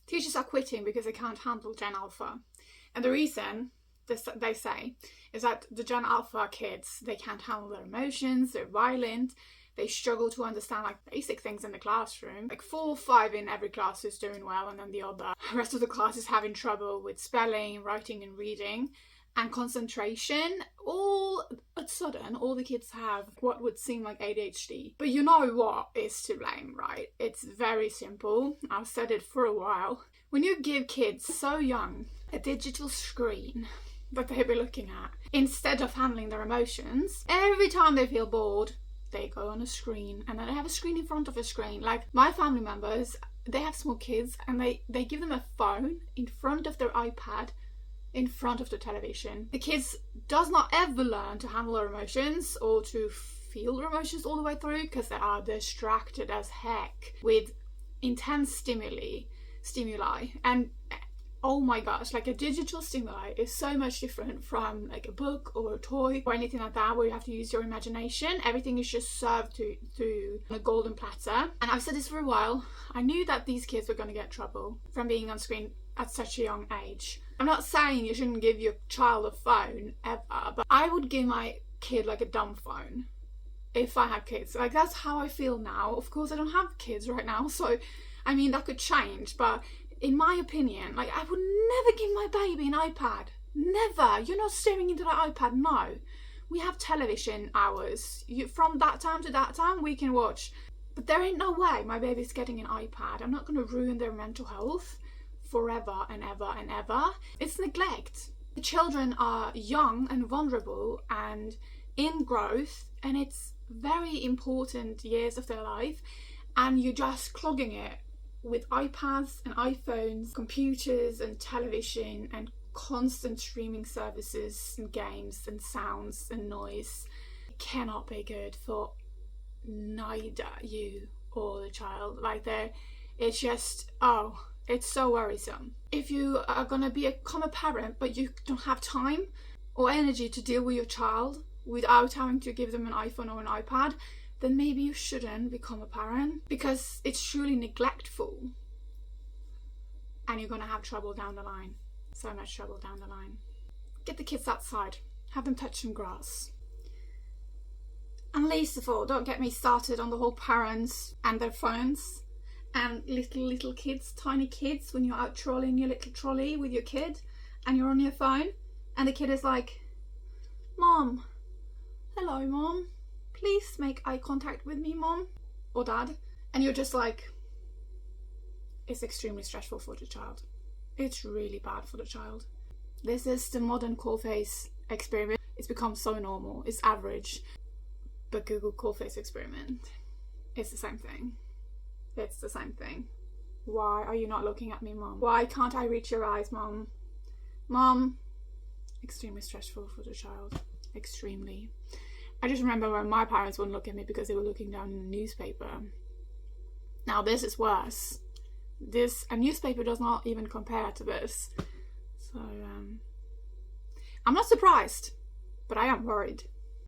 Teachers are quitting because they can't handle Gen Alpha. And the reason, they say, is that the Gen Alpha kids, they can't handle their emotions, they're violent, they struggle to understand like basic things in the classroom. Like 4 or 5 in every class is doing well, and then the rest of the class is having trouble with spelling, writing and reading and concentration. All of a sudden, all the kids have what would seem like ADHD. But you know what is to blame, right? It's very simple. I've said it for a while. When you give kids so young a digital screen that they'll be looking at, instead of handling their emotions, every time they feel bored, they go on a screen, and then they have a screen in front of a screen. Like my family members, they have small kids, and they give them a phone in front of their iPad, in front of the television. The kids does not ever learn to handle their emotions or to feel their emotions all the way through, because they are distracted as heck with intense stimuli. And oh my gosh, like a digital stimuli is so much different from like a book or a toy or anything like that, where you have to use your imagination. Everything is just served to on a golden platter. And I've said this for a while. I knew that these kids were going to get trouble from being on screen at such a young age. I'm not saying you shouldn't give your child a phone ever, but I would give my kid like a dumb phone if I had kids. Like that's how I feel now. Of course I don't have kids right now, so I mean that could change, but in my opinion, like I would never give my baby an iPad. Never. You're not staring into the iPad. No. We have television hours. From that time to that time we can watch. But there ain't no way my baby's getting an iPad. I'm not going to ruin their mental health forever and ever and ever. It's neglect. The children are young and vulnerable and in growth, and it's very important years of their life, and you're just clogging it with iPads and iPhones, computers and television and constant streaming services and games and sounds and noise. It cannot be good for neither you or the child. Like it's just, it's so worrisome. If you are going to become a parent but you don't have time or energy to deal with your child without having to give them an iPhone or an iPad, then maybe you shouldn't become a parent, because it's truly neglectful and you're going to have trouble down the line. So much trouble down the line. Get the kids outside. Have them touch some grass. And least of all, don't get me started on the whole parents and their phones and little kids, tiny kids, when you're out trolling your little trolley with your kid and you're on your phone and the kid is like, "Mom, hello mom, please make eye contact with me, mom," or dad. And you're just like, it's extremely stressful for the child. It's really bad for the child. This is the modern call face experiment. It's become so normal. It's average. But Google call face experiment. It's the same thing. It's the same thing. Why are you not looking at me, mom? Why can't I reach your eyes, mom? Mom. Extremely stressful for the child. Extremely. I just remember when my parents wouldn't look at me because they were looking down in the newspaper. Now this is worse. A newspaper does not even compare to this. So, I'm not surprised, but I am worried.